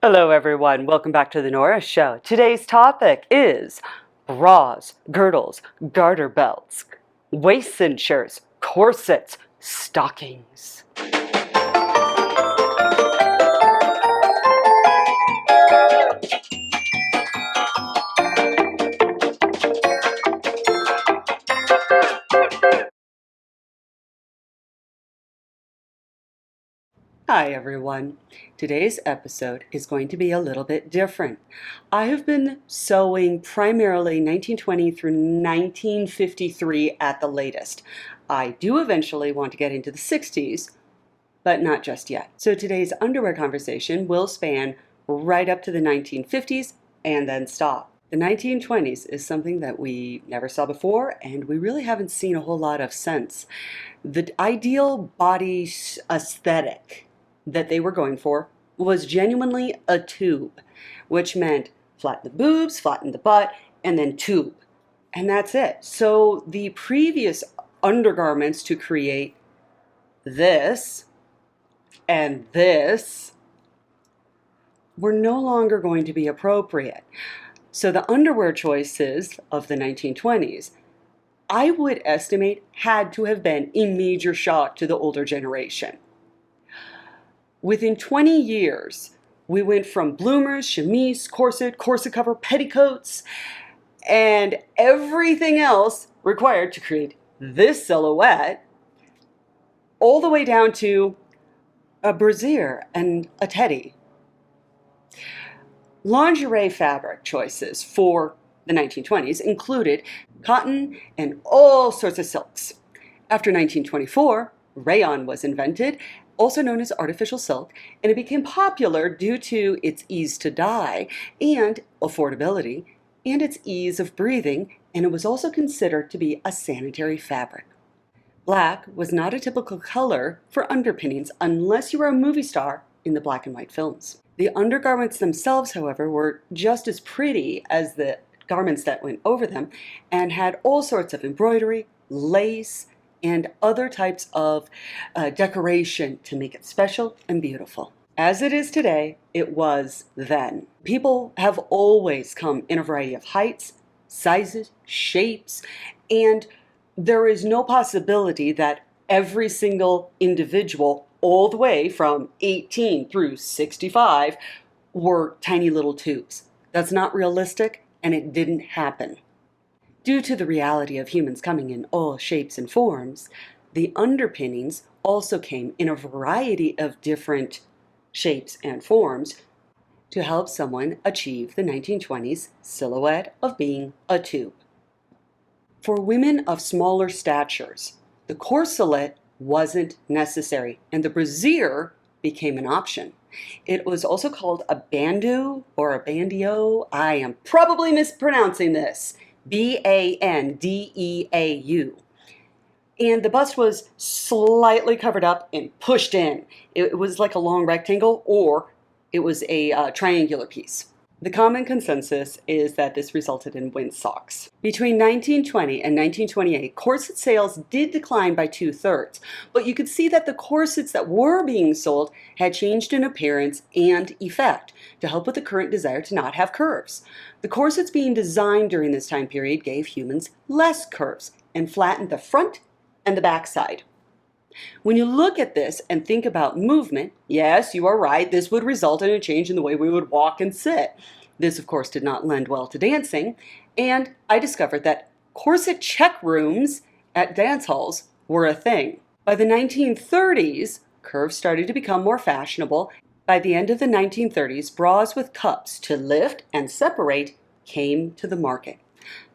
Hello everyone, welcome back to the Nora Show. Today's topic is bras, girdles, garter belts, waist cinchers, corsets, stockings. Hi everyone. Today's episode is going to be a little bit different. I have been sewing primarily 1920 through 1953 at the latest. I do eventually want to get into the 60s, but not just yet. So today's underwear conversation will span right up to the 1950s and then stop. The 1920s is something that we never saw before and we really haven't seen a whole lot of since. The ideal body aesthetic that they were going for was genuinely a tube, which meant flatten the boobs, flatten the butt, and then tube. And that's it. So the previous undergarments to create this and this were no longer going to be appropriate. So the underwear choices of the 1920s, I would estimate, had to have been a major shock to the older generation. Within 20 years, we went from bloomers, chemise, corset cover, petticoats, and everything else required to create this silhouette, all the way down to a brassiere and a teddy. Lingerie fabric choices for the 1920s included cotton and all sorts of silks. After 1924, rayon was invented, also known as artificial silk, and it became popular due to its ease to dye and affordability and its ease of breathing, and it was also considered to be a sanitary fabric. Black was not a typical color for underpinnings unless you were a movie star in the black and white films. The undergarments themselves, however, were just as pretty as the garments that went over them and had all sorts of embroidery, lace, and other types of decoration to make it special and beautiful. As it is today, it was then. People have always come in a variety of heights, sizes, shapes, and there is no possibility that every single individual, all the way from 18 through 65, were tiny little tubes. That's not realistic, and it didn't happen. Due to the reality of humans coming in all shapes and forms, the underpinnings also came in a variety of different shapes and forms to help someone achieve the 1920s silhouette of being a tube. For women of smaller statures, the corselet wasn't necessary, and the brassiere became an option. It was also called a bandeau or a bandeau. I am probably mispronouncing this. Bandeau. And the bust was slightly covered up and pushed in. It was like a long rectangle, or it was a triangular piece. The common consensus is that this resulted in windsocks. Between 1920 and 1928, corset sales did decline by 2/3, but you could see that the corsets that were being sold had changed in appearance and effect to help with the current desire to not have curves. The corsets being designed during this time period gave humans less curves and flattened the front and the back side. When you look at this and think about movement, yes, you are right, this would result in a change in the way we would walk and sit. This, of course, did not lend well to dancing, and I discovered that corset check rooms at dance halls were a thing. By the 1930s, curves started to become more fashionable. By the end of the 1930s, bras with cups to lift and separate came to the market.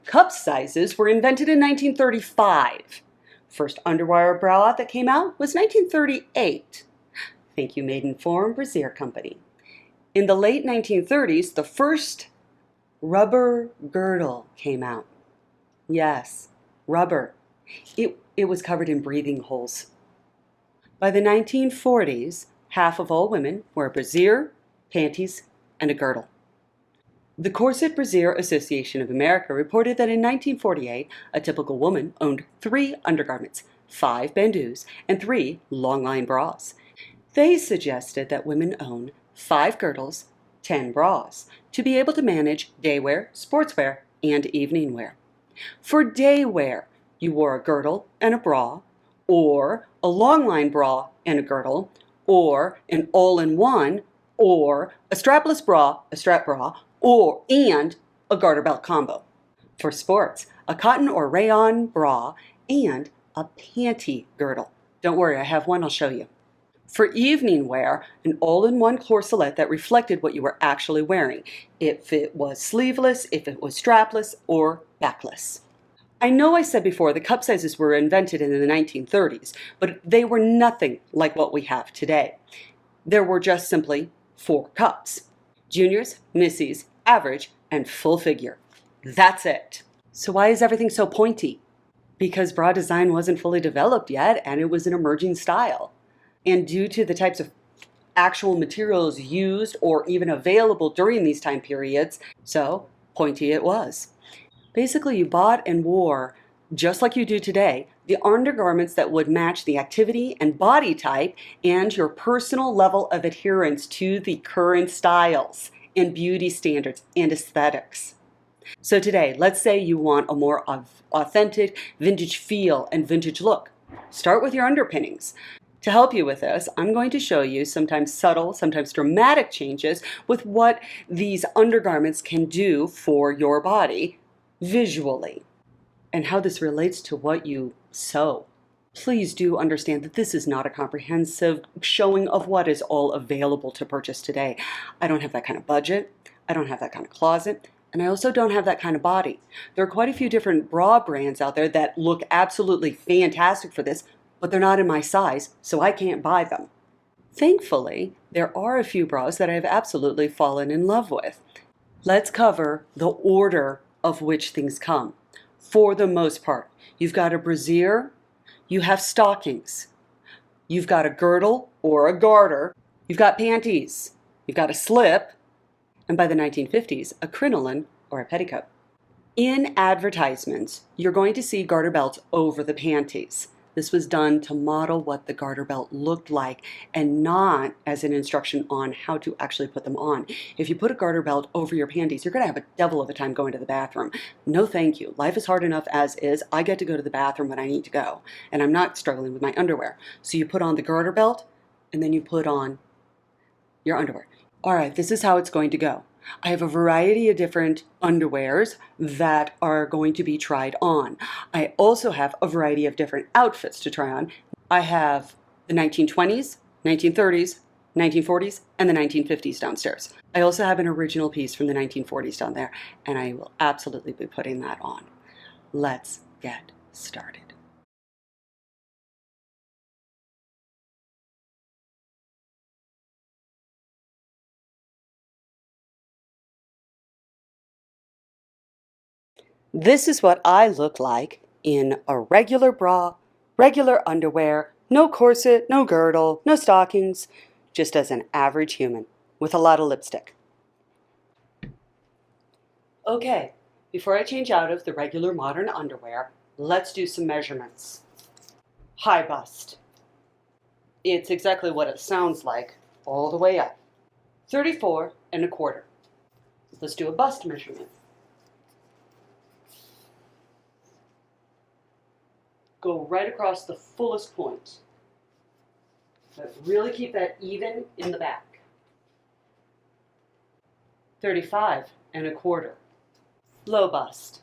Cup sizes were invented in 1935. First underwire bra that came out was 1938. Thank you, Maidenform Brassiere Company. In the late 1930s, the first rubber girdle came out. Yes, rubber. It was covered in breathing holes. By the 1940s, half of all women wore a brassiere, panties, and a girdle. The Corset Brassiere Association of America reported that in 1948, a typical woman owned 3 undergarments, 5 bandeaus, and 3 long-line bras. They suggested that women own 5 girdles, 10 bras to be able to manage daywear, sportswear, and evening wear. For daywear, you wore a girdle and a bra, or a long-line bra and a girdle, or an all-in-one, or a strapless bra, a strap bra, and a garter belt combo. For sports, a cotton or rayon bra and a panty girdle. Don't worry, I have one I'll show you. For evening wear, an all-in-one corselet that reflected what you were actually wearing, if it was sleeveless, if it was strapless, or backless. I know I said before the cup sizes were invented in the 1930s, but they were nothing like what we have today. There were just simply 4 cups: juniors, missies, average, and full figure. That's it. So why is everything so pointy? Because bra design wasn't fully developed yet, and it was an emerging style. And due to the types of actual materials used or even available during these time periods, so pointy it was. Basically, you bought and wore, just like you do today, the undergarments that would match the activity and body type and your personal level of adherence to the current styles and beauty standards and aesthetics. So today, let's say you want a more authentic vintage feel and vintage look. Start with your underpinnings. To help you with this, I'm going to show you sometimes subtle, sometimes dramatic changes with what these undergarments can do for your body visually, and how this relates to what you sew. Please do understand that this is not a comprehensive showing of what is all available to purchase today. I don't have that kind of budget, I don't have that kind of closet, and I also don't have that kind of body. There are quite a few different bra brands out there that look absolutely fantastic for this, but they're not in my size, so I can't buy them. Thankfully, there are a few bras that I have absolutely fallen in love with. Let's cover the order of which things come. For the most part, you've got a brassiere, you have stockings, you've got a girdle or a garter, you've got panties, you've got a slip, and by the 1950s, a crinoline or a petticoat. In advertisements, you're going to see garter belts over the panties. This was done to model what the garter belt looked like and not as an instruction on how to actually put them on. If you put a garter belt over your panties, you're going to have a devil of a time going to the bathroom. No thank you. Life is hard enough as is. I get to go to the bathroom when I need to go, and I'm not struggling with my underwear. So you put on the garter belt, and then you put on your underwear. All right, this is how it's going to go. I have a variety of different underwears that are going to be tried on. I also have a variety of different outfits to try on. I have the 1920s, 1930s, 1940s, and the 1950s downstairs. I also have an original piece from the 1940s down there, and I will absolutely be putting that on. Let's get started. This is what I look like in a regular bra, regular underwear, no corset, no girdle, no stockings, just as an average human with a lot of lipstick. Okay, before I change out of the regular modern underwear, let's do some measurements. High bust. It's exactly what it sounds like, all the way up. 34 and a quarter. Let's do a bust measurement. Go right across the fullest point. But really keep that even in the back. 35 and a quarter. Low bust.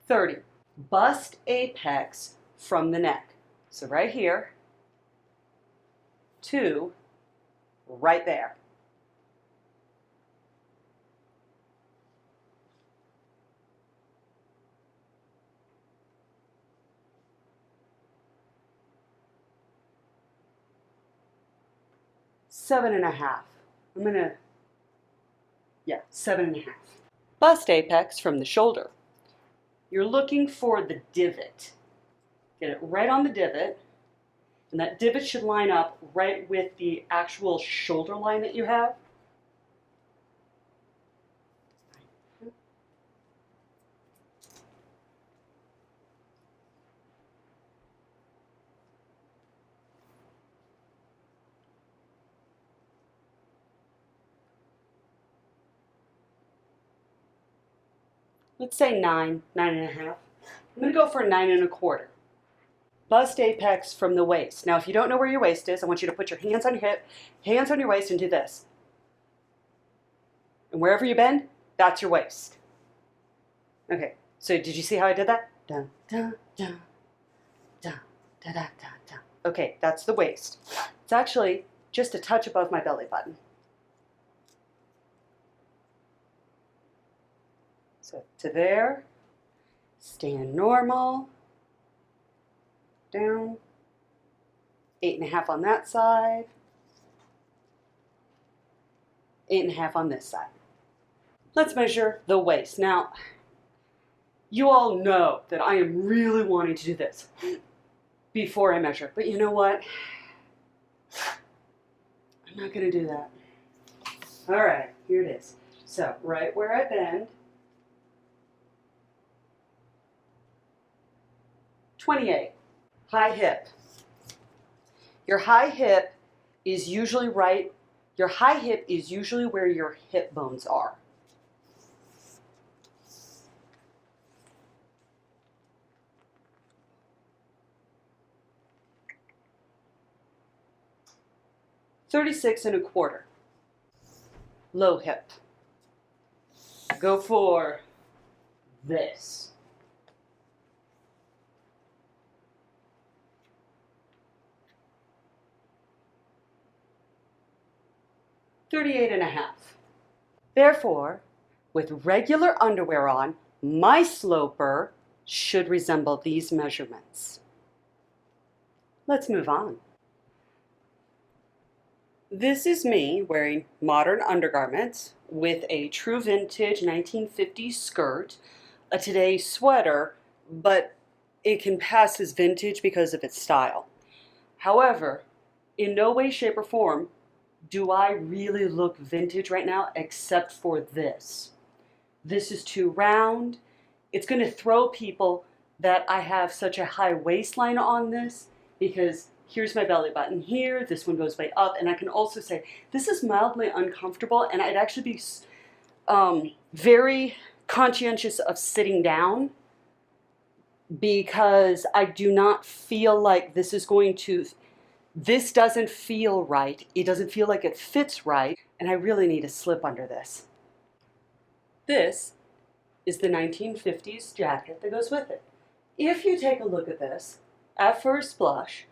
30. Bust apex from the neck. So right here to right there. Seven and a half. Seven and a half. Bust apex from the shoulder. You're looking for the divot. Get it right on the divot, and that divot should line up right with the actual shoulder line that you have. let's say 9, 9.5. I'm going to go for a 9.25. Bust apex from the waist. Now, if you don't know where your waist is, I want you to put your hands on your hip, hands on your waist, and do this. And wherever you bend, that's your waist. Okay, so did you see how I did that? Dun, dun, dun, dun, dun, dun, dun, dun. Okay, that's the waist. It's actually just a touch above my belly button. So to there, stand normal, down, 8.5 on that side, 8.5 on this side. Let's measure the waist. Now, you all know that I am really wanting to do this before I measure, but you know what? I'm not going to do that. All right, here it is. So right where I bend, 28. High hip. Your high hip is usually right. Your high hip is usually where your hip bones are. $36.25. Low hip. Go for this. $38.5. Therefore, with regular underwear on, my sloper should resemble these measurements. Let's move on. This is me wearing modern undergarments with a true vintage 1950s skirt, a today's sweater, but it can pass as vintage because of its style. However, in no way, shape, or form do I really look vintage right now except for this. This is too round. It's going to throw people that I have such a high waistline on this because here's my belly button here, this one goes way up, and I can also say this is mildly uncomfortable, and I'd actually be very conscientious of sitting down because I do not feel like this is going to, this doesn't feel right, it doesn't feel like it fits right, and I really need a slip under this. This is the 1950s jacket that goes with it. If you take a look at this, at first blush,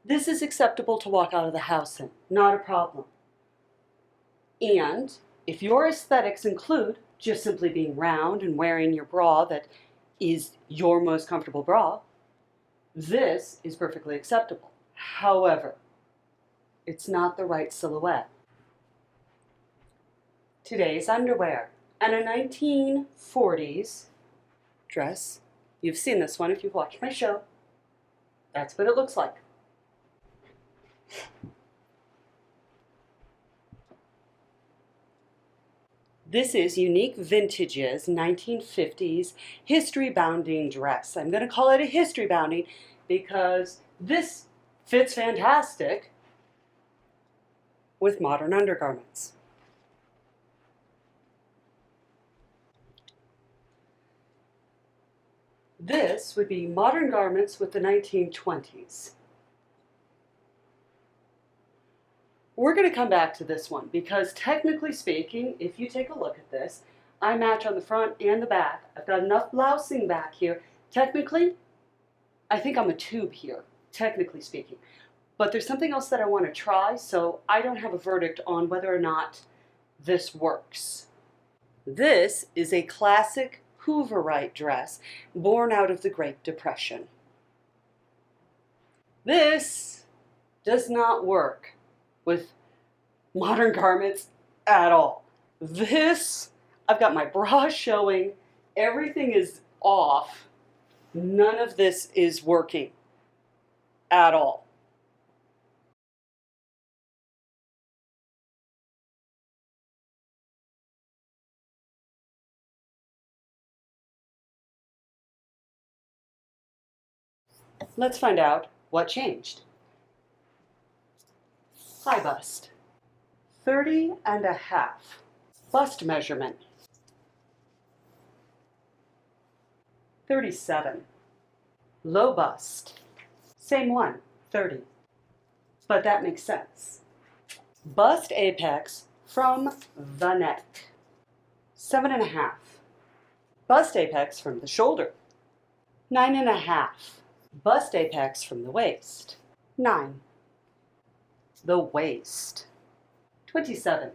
this is acceptable to walk out of the house in, not a problem. And if your aesthetics include just simply being round and wearing your bra that is your most comfortable bra, this is perfectly acceptable. However, it's not the right silhouette. Today's underwear and a 1940s dress. You've seen this one if you've watched my show. That's what it looks like. This is Unique Vintage's 1950s history bounding dress. I'm going to call it a history bounding because this fits fantastic with modern undergarments. This would be modern garments with the 1920s. We're going to come back to this one because technically speaking, if you take a look at this, I match on the front and the back. I've got enough blousing back here. Technically, I think I'm a tube here, technically speaking. But there's something else that I want to try, so I don't have a verdict on whether or not this works. This is a classic Hooverite dress born out of the Great Depression. This does not work with modern garments at all. This, I've got my bra showing, everything is off. None of this is working at all. Let's find out what changed. High bust, 30.5. Bust measurement. 37. Low bust. Same one, 30. But that makes sense. Bust apex from the neck. 7.5. Bust apex from the shoulder. 9.5. Bust apex from the waist. 9. The waist. 27.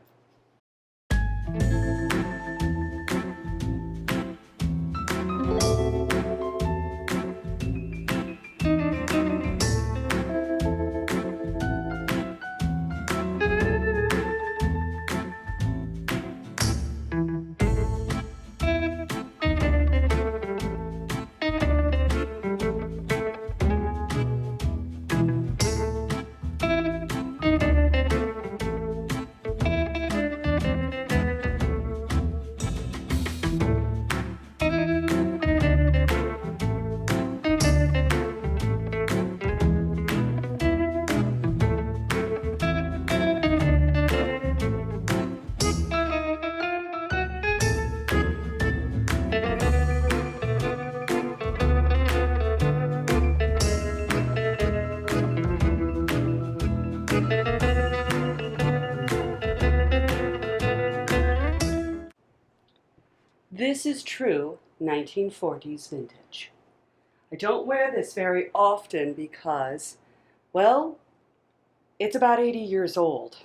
This is true 1940s vintage. I don't wear this very often because, well, it's about 80 years old.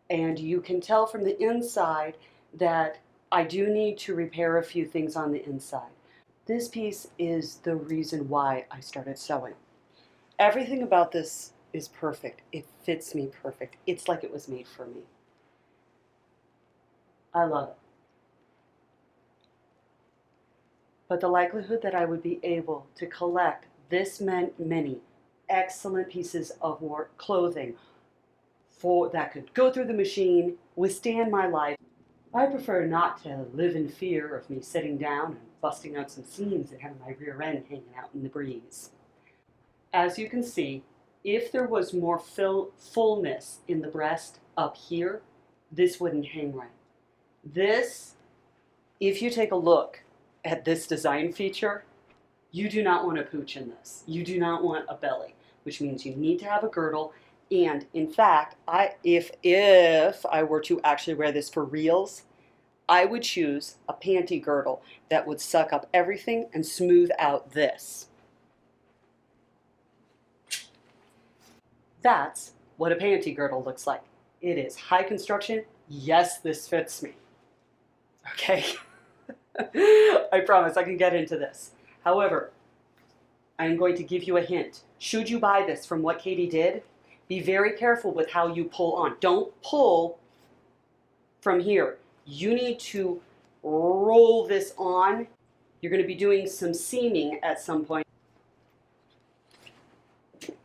And you can tell from the inside that I do need to repair a few things on the inside. This piece is the reason why I started sewing. Everything about this is perfect. It fits me perfect. It's like it was made for me. I love it. But the likelihood that I would be able to collect this many excellent pieces of clothing that could go through the machine, withstand my life. I prefer not to live in fear of me sitting down and busting out some seams and having my rear end hanging out in the breeze. As you can see, if there was more fullness in the breast up here, this wouldn't hang right. This, if you take a look at this design feature, you do not want a pooch in this. You do not want a belly, which means you need to have a girdle. And in fact, if I were to actually wear this for reals, I would choose a panty girdle that would suck up everything and smooth out this. That's what a panty girdle looks like. It is high construction. Yes, this fits me. Okay. I promise I can get into this. However, I'm going to give you a hint. Should you buy this from what Katie did, be very careful with how you pull on. Don't pull from here. You need to roll this on. You're going to be doing some seaming at some point.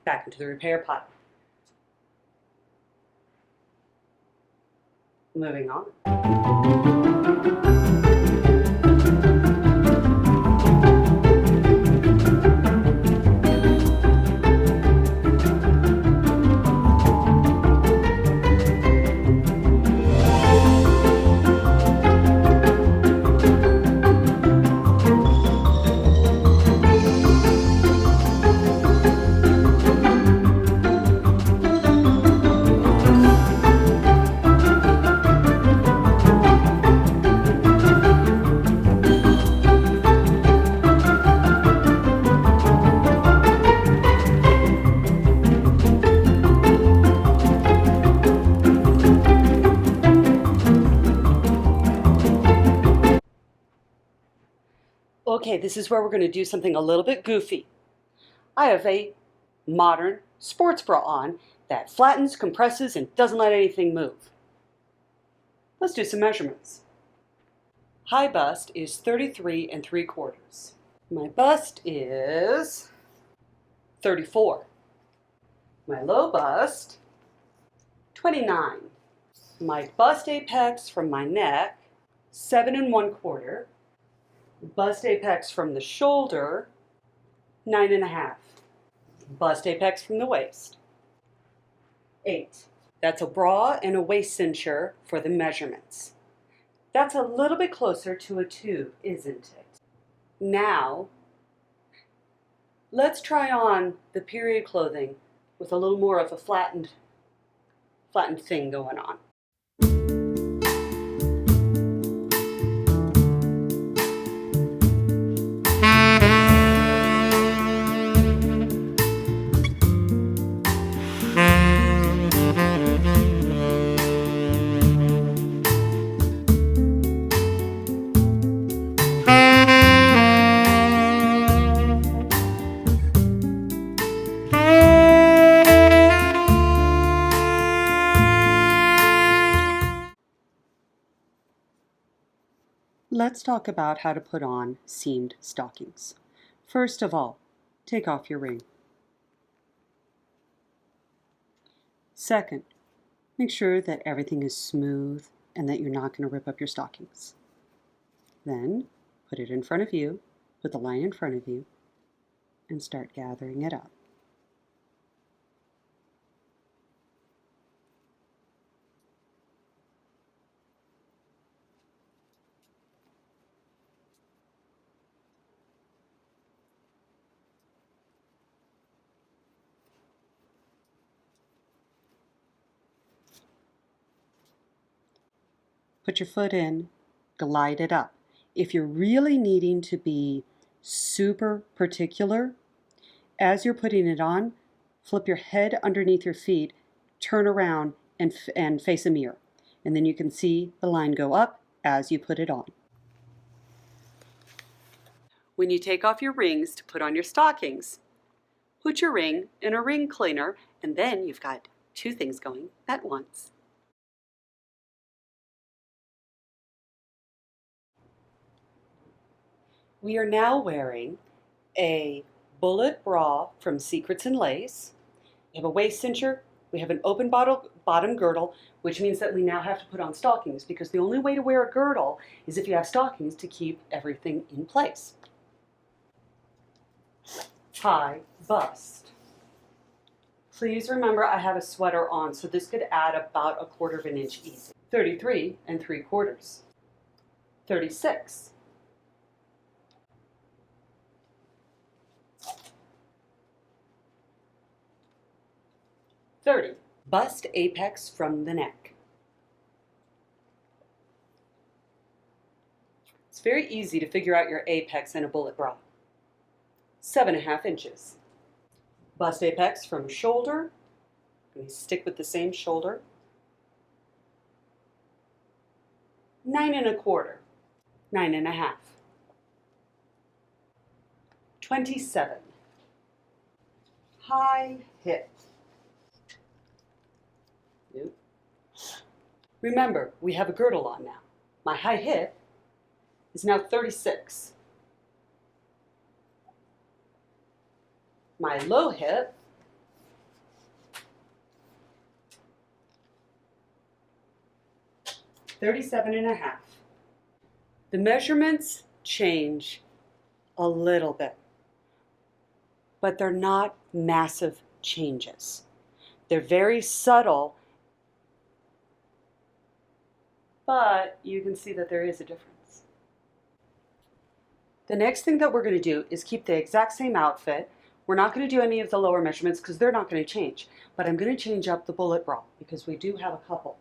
Back into the repair pile. Moving on. Okay, this is where we're going to do something a little bit goofy. I have a modern sports bra on that flattens, compresses, and doesn't let anything move. Let's do some measurements. High bust is 33 3/4. My bust is 34. My low bust, 29. My bust apex from my neck, 7 1/4. Bust apex from the shoulder, 9 1/2. Bust apex from the waist, 8. That's a bra and a waist cincher for the measurements. That's a little bit closer to a 2, isn't it? Now, let's try on the period clothing with a little more of a flattened thing going on. Let's talk about how to put on seamed stockings. First of all, take off your ring. Second, make sure that everything is smooth and that you're not going to rip up your stockings. Then, put it in front of you, put the line in front of you, and start gathering it up. Put your foot in, glide it up. If you're really needing to be super particular, as you're putting it on, flip your head underneath your feet, turn around and face a mirror. And then you can see the line go up as you put it on. When you take off your rings to put on your stockings, put your ring in a ring cleaner, and then you've got two things going at once. We are now wearing a bullet bra from Secrets and Lace. We have a waist cincher. We have an open bottom girdle, which means that we now have to put on stockings because the only way to wear a girdle is if you have stockings to keep everything in place. High bust. Please remember I have a sweater on, so this could add about 1/4 inch easy. 33 3/4. 36. 30. Bust apex from the neck. It's very easy to figure out your apex in a bullet bra. 7.5 inches. Bust apex from shoulder. I'm going to stick with the same shoulder. 9 1/4. 9 1/2. 27. High hip. Nope. Remember, we have a girdle on now. My high hip is now 36. My low hip $37.5. The measurements change a little bit, but they're not massive changes. They're very subtle, but you can see that there is a difference. The next thing that we're going to do is keep the exact same outfit. We're not going to do any of the lower measurements because they're not going to change, but I'm going to change up the bullet bra because we do have a couple.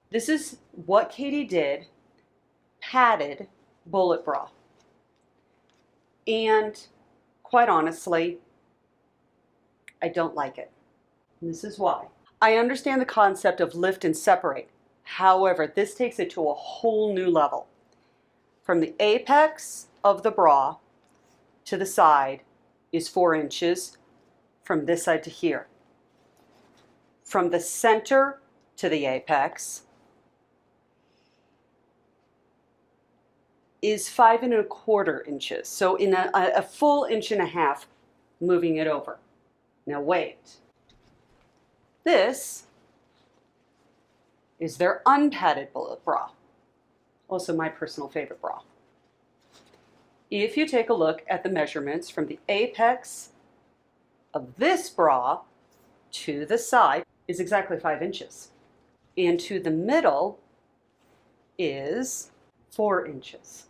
This is what Katie did, padded bullet bra. And quite honestly, I don't like it. And this is why. I understand the concept of lift and separate. However, this takes it to a whole new level. From the apex of the bra to the side is 4 inches from this side to here. From the center to the apex is 5 1/4 inches. So in a full 1.5 inches moving it over. Now wait. This is their unpadded bullet bra. Also my personal favorite bra. If you take a look at the measurements from the apex of this bra to the side is exactly 5 inches. And to the middle is 4 inches.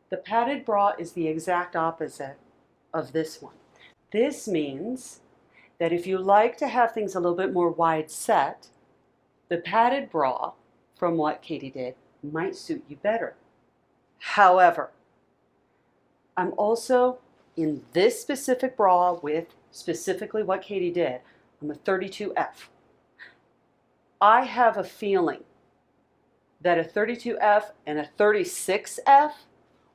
The padded bra is the exact opposite of this one. This means that if you like to have things a little bit more wide set, the padded bra, from what Katie did, might suit you better. However, I'm also in this specific bra with specifically what Katie did. I'm a 32F. I have a feeling that a 32F and a 36F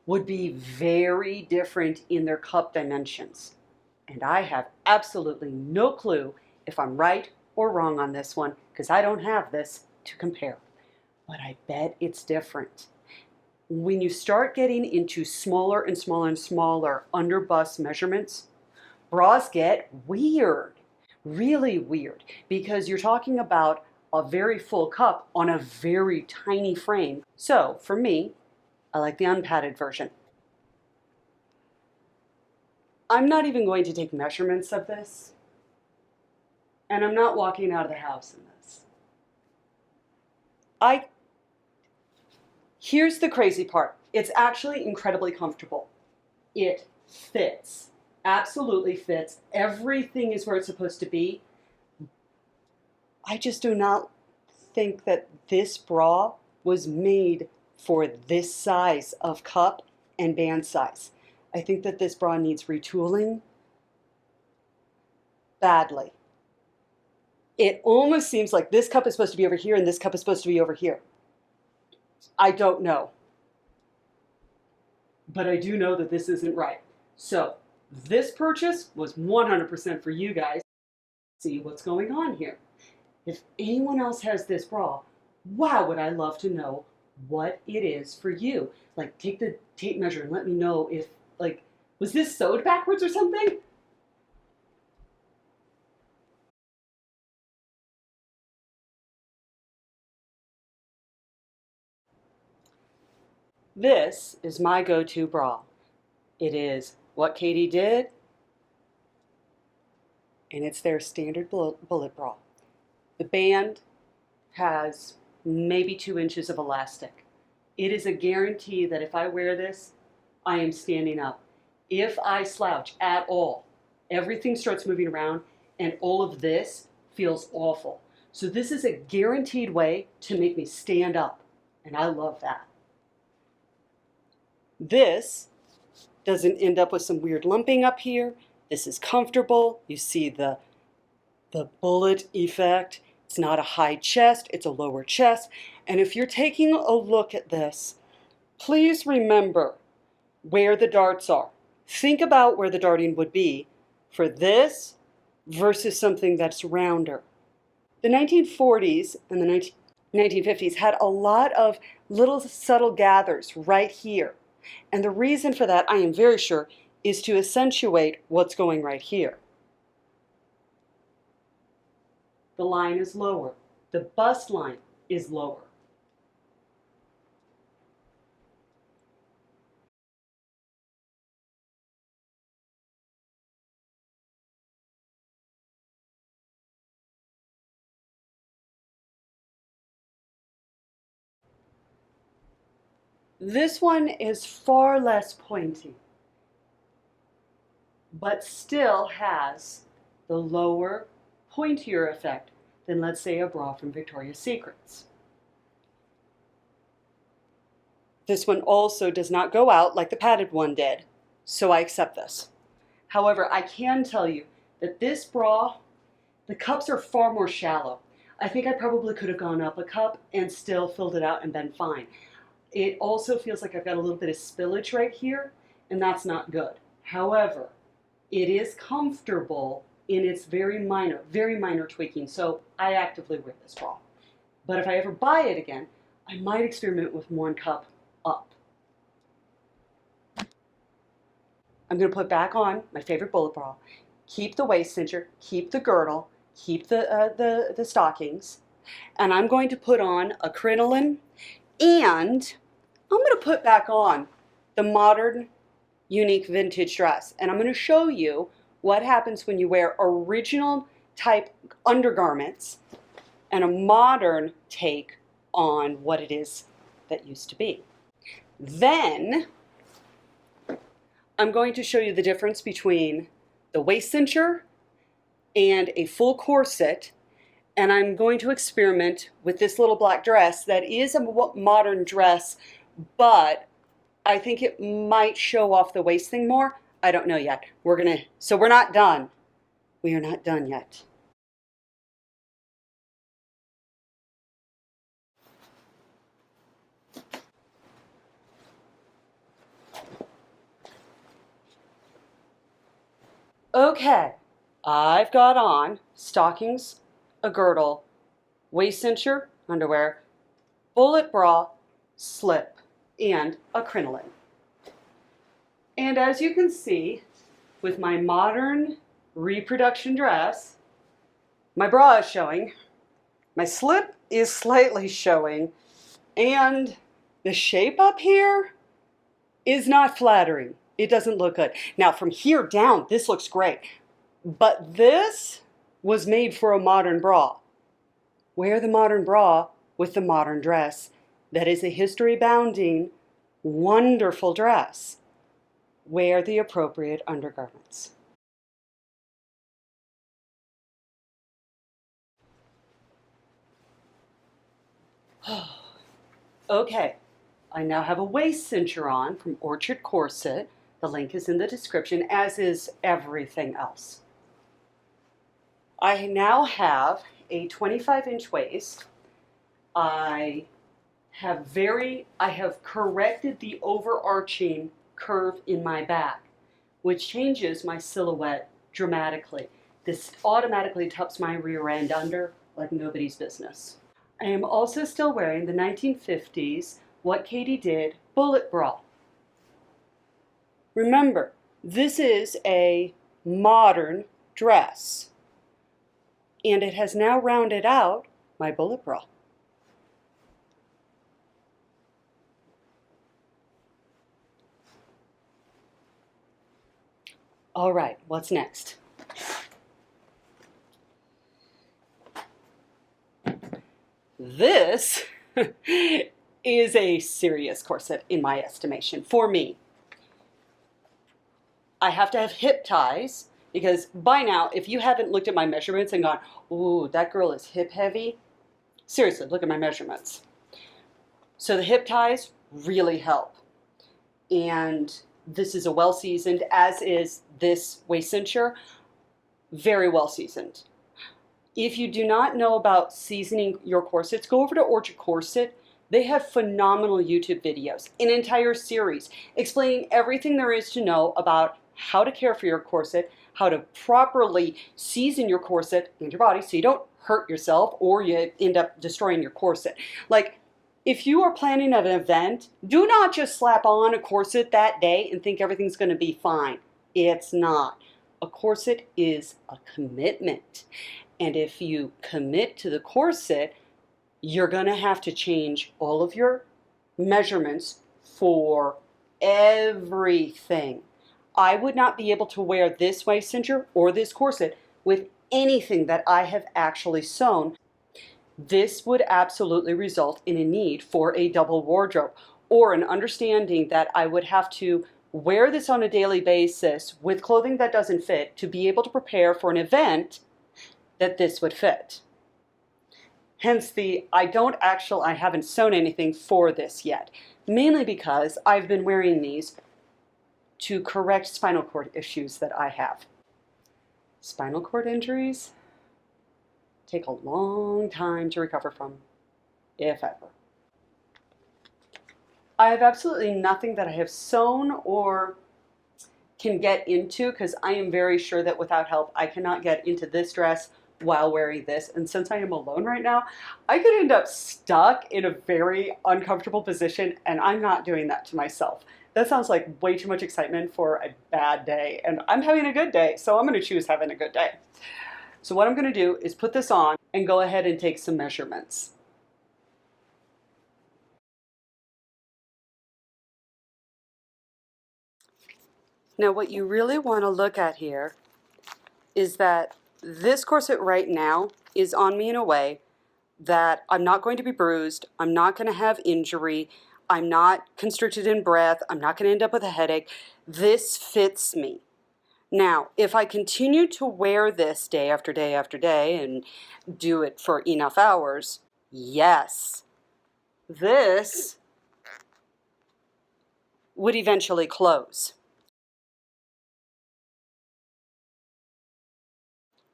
would be very different in their cup dimensions. And I have absolutely no clue if I'm right or wrong on this one, because I don't have this to compare. But I bet it's different. When you start getting into smaller and smaller and smaller under bust measurements, bras get weird, really weird, because you're talking about a very full cup on a very tiny frame. So for me, I like the unpadded version. I'm not even going to take measurements of this, and I'm not walking out of the house in this. Here's the crazy part. It's actually incredibly comfortable. It fits, absolutely fits. Everything is where it's supposed to be. I just do not think that this bra was made for this size of cup and band size. I think that this bra needs retooling badly. It almost seems like this cup is supposed to be over here and this cup is supposed to be over here. I don't know. But I do know that this isn't right. So this purchase was 100% for you guys. See what's going on here. If anyone else has this bra, wow, would I love to know what it is for you. Like, take the tape measure and let me know if, like, was this sewed backwards or something? This is my go-to bra. It is what Katie did, and it's their standard bullet bra. The band has maybe 2 inches of elastic. It is a guarantee that if I wear this, I am standing up. If I slouch at all, everything starts moving around and all of this feels awful. So this is a guaranteed way to make me stand up, and I love that. This doesn't end up with some weird lumping up here. This is comfortable. You see the bullet effect. It's not a high chest, it's a lower chest. And if you're taking a look at this, please remember where the darts are. Think about where the darting would be for this versus something that's rounder. The 1940s and the 1950s had a lot of little subtle gathers right here. And the reason for that, I am very sure, is to accentuate what's going right here. The line is lower. The bust line is lower. This one is far less pointy, but still has the lower, pointier effect than, let's say, a bra from Victoria's Secrets. This one also does not go out like the padded one did, so I accept this. However, I can tell you that this bra, the cups are far more shallow. I think I probably could have gone up a cup and still filled it out and been fine. It also feels like I've got a little bit of spillage right here, and that's not good. However, it is comfortable in its very minor tweaking, so I actively wear this bra. But if I ever buy it again, I might experiment with one cup up. I'm going to put back on my favorite bullet bra, keep the waist cincher, keep the girdle, keep the stockings, and I'm going to put on a crinoline, and I'm going to put back on the modern, unique vintage dress. And I'm going to show you what happens when you wear original type undergarments and a modern take on what it is that used to be. Then I'm going to show you the difference between the waist cincher and a full corset, and I'm going to experiment with this little black dress that is a modern dress, but I think it might show off the waist thing more. I don't know yet. So we're not done. We are not done yet. Okay, I've got on stockings, a girdle, waist cincher, underwear, bullet bra, slip, and a crinoline. And as you can see, with my modern reproduction dress, my bra is showing, my slip is slightly showing, and the shape up here is not flattering. It doesn't look good. Now from here down, this looks great, but this was made for a modern bra. Wear the modern bra with the modern dress. That is a history-bounding, wonderful dress. Wear the appropriate undergarments. Okay, I now have a waist cincher on from Orchard Corset. The link is in the description, as is everything else. I now have a 25-inch waist. I have corrected the overarching curve in my back, which changes my silhouette dramatically. This automatically tucks my rear end under like nobody's business. I am also still wearing the 1950s What Katie Did bullet bra. Remember, this is a modern dress, and it has now rounded out my bullet bra. All right, what's next? This is a serious corset in my estimation, for me. I have to have hip ties, because by now, if you haven't looked at my measurements and gone, ooh, that girl is hip heavy, seriously, look at my measurements. So the hip ties really help. And this is a well-seasoned, as is this waist cincher, very well-seasoned. If you do not know about seasoning your corsets, go over to Orchard Corset. They have phenomenal YouTube videos, an entire series explaining everything there is to know about how to care for your corset, how to properly season your corset and your body so you don't hurt yourself or you end up destroying your corset. Like, if you are planning an event, do not just slap on a corset that day and think everything's going to be fine. It's not. A corset is a commitment. And if you commit to the corset, you're going to have to change all of your measurements for everything. I would not be able to wear this waist cincher or this corset with anything that I have actually sewn. This would absolutely result in a need for a double wardrobe, or an understanding that I would have to wear this on a daily basis with clothing that doesn't fit to be able to prepare for an event that this would fit. Hence I haven't sewn anything for this yet, mainly because I've been wearing these to correct spinal cord issues that I have. Spinal cord injuries take a long time to recover from, if ever. I have absolutely nothing that I have sewn or can get into, because I am very sure that without help I cannot get into this dress while wearing this. And since I am alone right now, I could end up stuck in a very uncomfortable position, and I'm not doing that to myself. That sounds like way too much excitement for a bad day, and I'm having a good day, so I'm going to choose having a good day. So what I'm going to do is put this on and go ahead and take some measurements. Now what you really want to look at here is that this corset right now is on me in a way that I'm not going to be bruised, I'm not going to have injury, I'm not constricted in breath, I'm not going to end up with a headache. This fits me. Now, if I continue to wear this day after day after day and do it for enough hours, yes, this would eventually close.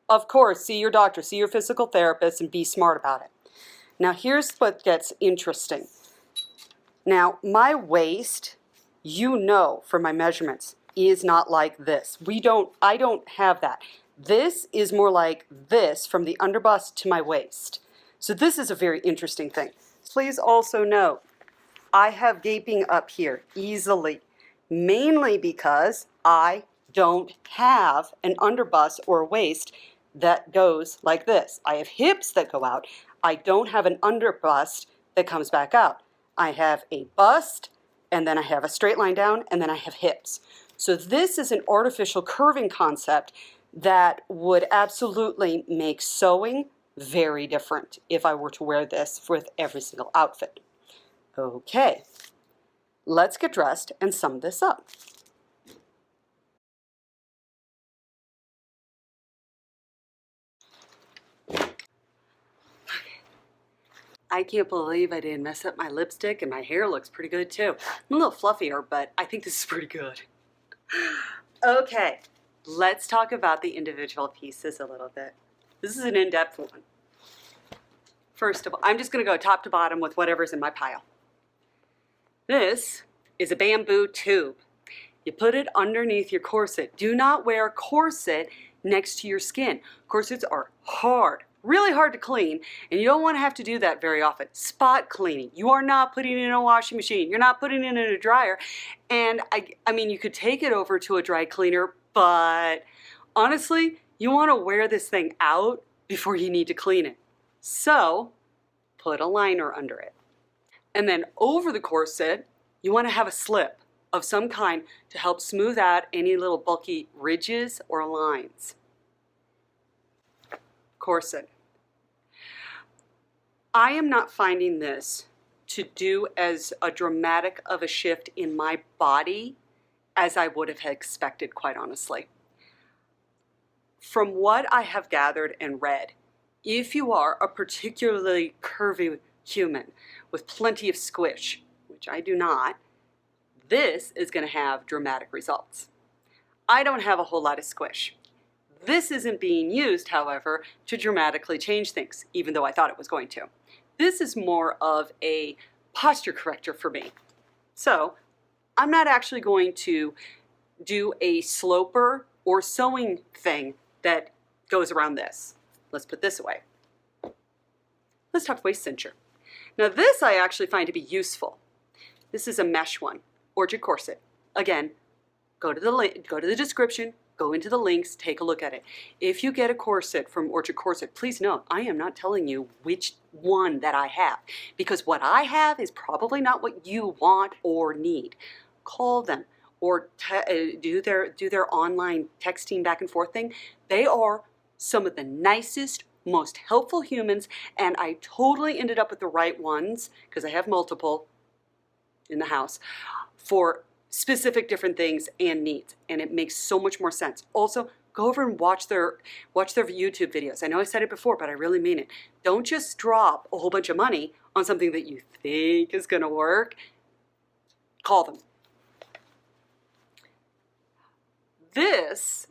Of course, see your doctor, see your physical therapist, and be smart about it. Now, here's what gets interesting. Now, my waist, you know from my measurements, is not like this. I don't have that. This is more like this from the underbust to my waist. So this is a very interesting thing. Please also note, I have gaping up here easily, mainly because I don't have an underbust or a waist that goes like this. I have hips that go out. I don't have an underbust that comes back out. I have a bust, and then I have a straight line down, and then I have hips. So this is an artificial curving concept that would absolutely make sewing very different if I were to wear this with every single outfit. Okay, let's get dressed and sum this up. I can't believe I didn't mess up my lipstick, and my hair looks pretty good too. I'm a little fluffier, but I think this is pretty good. Okay, let's talk about the individual pieces a little bit. This is an in-depth one. First of all, I'm just going to go top to bottom with whatever's in my pile. This is a bamboo tube. You put it underneath your corset. Do not wear a corset next to your skin. Corsets are hard, really hard to clean, and you don't want to have to do that very often. Spot cleaning. You are not putting it in a washing machine. You're not putting it in a dryer. And I mean, you could take it over to a dry cleaner, but honestly, you want to wear this thing out before you need to clean it. So, put a liner under it. And then over the corset, you want to have a slip of some kind to help smooth out any little bulky ridges or lines. Corset. I am not finding this to do as a dramatic of a shift in my body as I would have expected, quite honestly. From what I have gathered and read, if you are a particularly curvy human with plenty of squish, which I do not, this is going to have dramatic results. I don't have a whole lot of squish. This isn't being used, however, to dramatically change things, even though I thought it was going to. This is more of a posture corrector for me. So I'm not actually going to do a sloper or sewing thing that goes around this. Let's put this away. Let's talk waist cincher. Now this I actually find to be useful. This is a mesh one, orchid corset. Again, go to the description, go into the links, take a look at it. If you get a corset from Orchid Corset, please note, I am not telling you which one that I have, because what I have is probably not what you want or need. Call them or do their online texting back and forth thing. They are some of the nicest, most helpful humans, and I totally ended up with the right ones, because I have multiple in the house, for specific different things and needs, and it makes so much more sense. Also, go over and watch their YouTube videos. I know I said it before, but I really mean it. Don't just drop a whole bunch of money on something that you think is going to work. Call them. This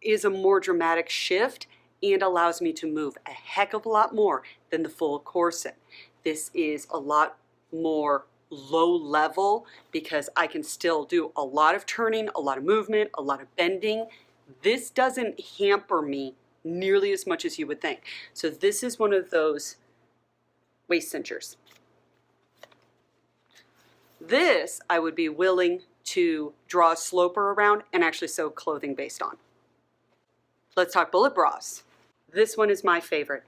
is a more dramatic shift and allows me to move a heck of a lot more than the full corset. This is a lot more low level because I can still do a lot of turning, a lot of movement, a lot of bending. This doesn't hamper me nearly as much as you would think. So this is one of those waist cinchers. This I would be willing to draw a sloper around and actually sew clothing based on. Let's talk bullet bras. This one is my favorite.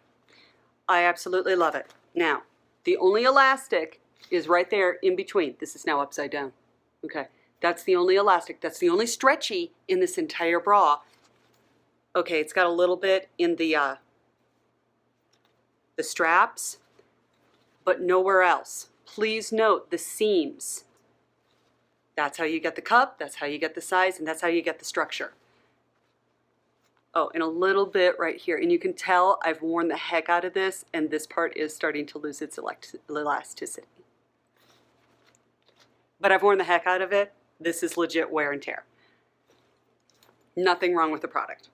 I absolutely love it. Now, the only elastic is right there in between. This is now upside down. Okay, that's the only elastic. That's the only stretchy in this entire bra. Okay, it's got a little bit in the the straps, but nowhere else. Please note the seams. That's how you get the cup, that's how you get the size, and that's how you get the structure. Oh, and a little bit right here. And you can tell I've worn the heck out of this, and this part is starting to lose its elasticity. But I've worn the heck out of it. This is legit wear and tear. Nothing wrong with the product.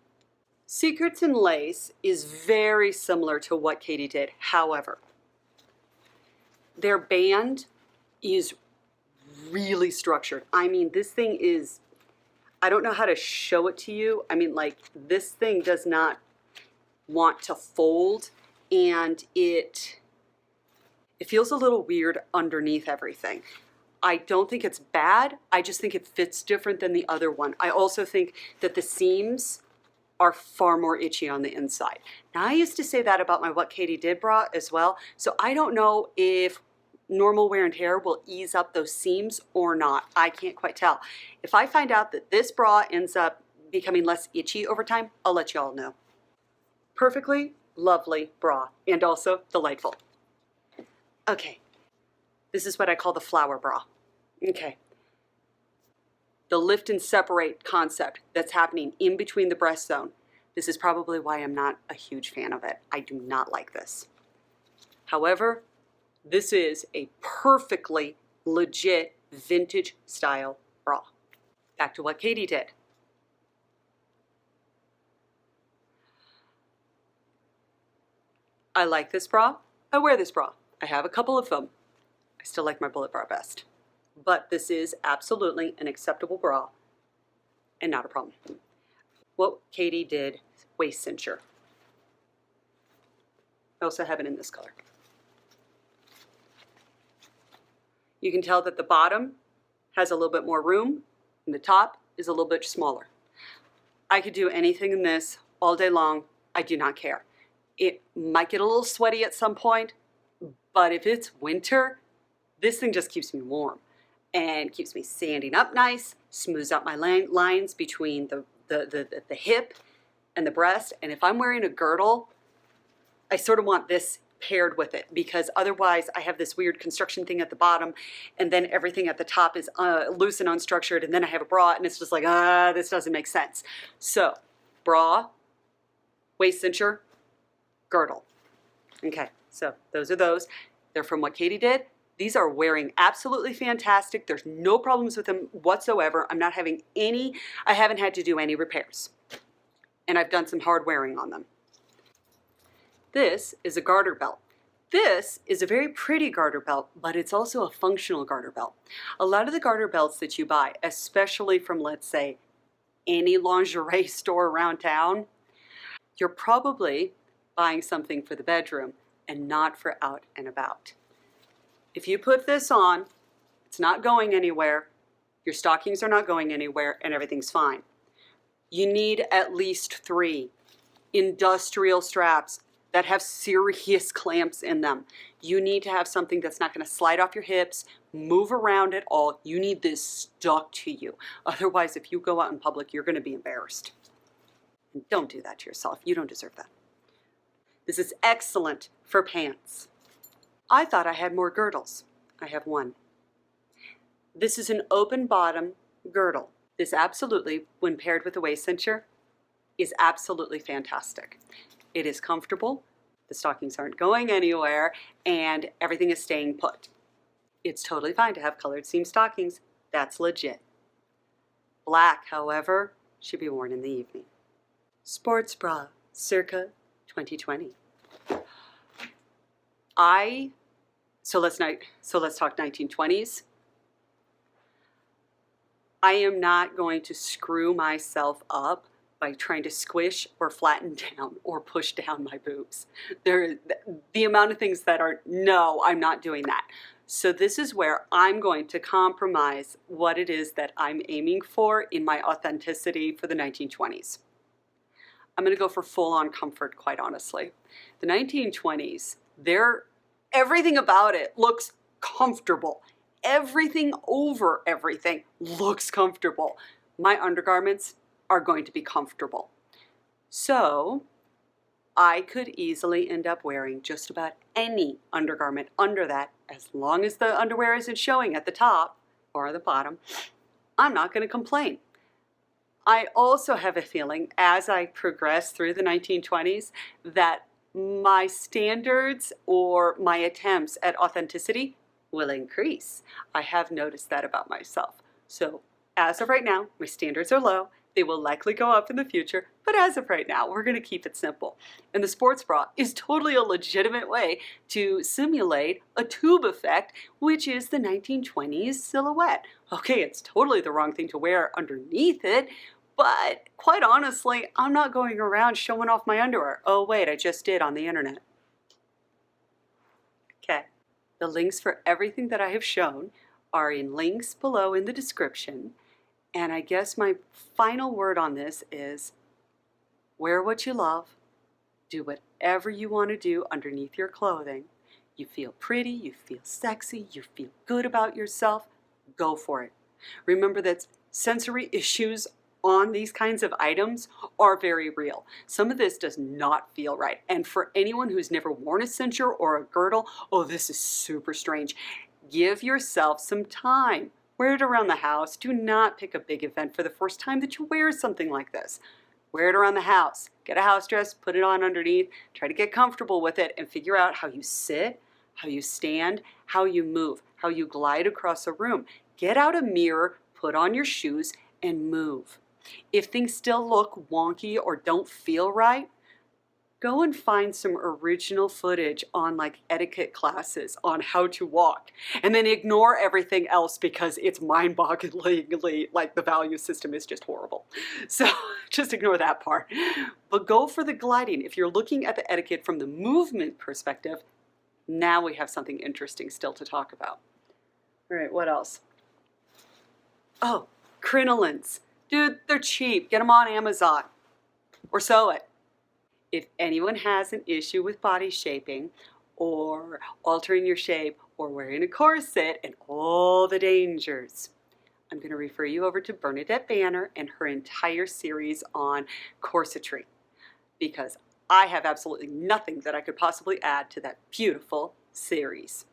Secrets in Lace is very similar to what Katie did. However, their band is really structured. I mean, this thing is, I don't know how to show it to you. I mean, like, this thing does not want to fold, and it feels a little weird underneath everything. I don't think it's bad. I just think it fits different than the other one. I also think that the seams are far more itchy on the inside. Now, I used to say that about my What Katie Did bra as well, so I don't know if normal wear and tear will ease up those seams or not. I can't quite tell. If I find out that this bra ends up becoming less itchy over time, I'll let you all know. Perfectly lovely bra, and also delightful. Okay, this is what I call the flower bra. Okay. The lift and separate concept that's happening in between the breast zone. This is probably why I'm not a huge fan of it. I do not like this. However, this is a perfectly legit vintage style bra. Back to what Katie did. I like this bra. I wear this bra. I have a couple of them. I still like my bullet bra best. But this is absolutely an acceptable bra and not a problem. What Katie did, waist cincher. I also have it in this color. You can tell that the bottom has a little bit more room and the top is a little bit smaller. I could do anything in this all day long. I do not care. It might get a little sweaty at some point, but if it's winter, this thing just keeps me warm and keeps me standing up nice, smooths out my lines between the hip and the breast. And if I'm wearing a girdle, I sort of want this paired with it, because otherwise I have this weird construction thing at the bottom and then everything at the top is loose and unstructured, and then I have a bra and it's just like, this doesn't make sense. So bra, waist cincher, girdle. Okay, so those are those. They're from What Katie Did. These are wearing absolutely fantastic. There's no problems with them whatsoever. I'm not having any, I haven't had to do any repairs. And I've done some hard wearing on them. This is a garter belt. This is a very pretty garter belt, but it's also a functional garter belt. A lot of the garter belts that you buy, especially from, let's say, any lingerie store around town, you're probably buying something for the bedroom and not for out and about. If you put this on, it's not going anywhere, your stockings are not going anywhere, and everything's fine. You need at least 3 industrial straps that have serious clamps in them. You need to have something that's not going to slide off your hips, move around at all. You need this stuck to you. Otherwise, if you go out in public, you're going to be embarrassed. And don't do that to yourself. You don't deserve that. This is excellent for pants. I thought I had more girdles. I have one. This is an open bottom girdle. This absolutely, when paired with a waist cincher, is absolutely fantastic. It is comfortable, the stockings aren't going anywhere, and everything is staying put. It's totally fine to have colored seam stockings. That's legit. Black, however, should be worn in the evening. Sports bra, circa 2020. So let's talk 1920s. I am not going to screw myself up by trying to squish or flatten down or push down my boobs. The amount of things that are, no, I'm not doing that. So this is where I'm going to compromise what it is that I'm aiming for in my authenticity for the 1920s. I'm going to go for full-on comfort, quite honestly. The 1920s, everything about it looks comfortable. Everything over everything looks comfortable. My undergarments are going to be comfortable. So I could easily end up wearing just about any undergarment under that, as long as the underwear isn't showing at the top or the bottom. I'm not going to complain. I also have a feeling as I progress through the 1920s that my standards or my attempts at authenticity will increase. I have noticed that about myself. So as of right now, my standards are low. They will likely go up in the future, but as of right now, we're going to keep it simple. And the sports bra is totally a legitimate way to simulate a tube effect, which is the 1920s silhouette. Okay, it's totally the wrong thing to wear underneath it, but quite honestly, I'm not going around showing off my underwear. Oh wait, I just did on the internet. Okay, the links for everything that I have shown are in links below in the description. And I guess my final word on this is wear what you love, do whatever you want to do underneath your clothing. You feel pretty, you feel sexy, you feel good about yourself, go for it. Remember that sensory issues on these kinds of items are very real. Some of this does not feel right. And for anyone who's never worn a cincher or a girdle, oh, this is super strange. Give yourself some time. Wear it around the house. Do not pick a big event for the first time that you wear something like this. Wear it around the house. Get a house dress, put it on underneath, try to get comfortable with it, and figure out how you sit, how you stand, how you move, how you glide across a room. Get out a mirror, put on your shoes, and move. If things still look wonky or don't feel right, go and find some original footage on like etiquette classes on how to walk, and then ignore everything else because it's mind-bogglingly like the value system is just horrible. So just ignore that part. But go for the gliding. If you're looking at the etiquette from the movement perspective, now we have something interesting still to talk about. All right, what else? Oh, crinolines. Dude, they're cheap. Get them on Amazon or sew it. If anyone has an issue with body shaping or altering your shape or wearing a corset and all the dangers, I'm going to refer you over to Bernadette Banner and her entire series on corsetry, because I have absolutely nothing that I could possibly add to that beautiful series.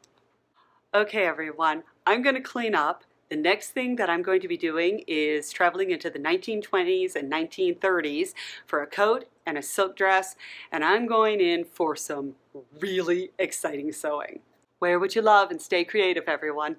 Okay, everyone, I'm going to clean up. The next thing that I'm going to be doing is traveling into the 1920s and 1930s for a coat and a silk dress, and I'm going in for some really exciting sewing. Wear what you love and stay creative, everyone.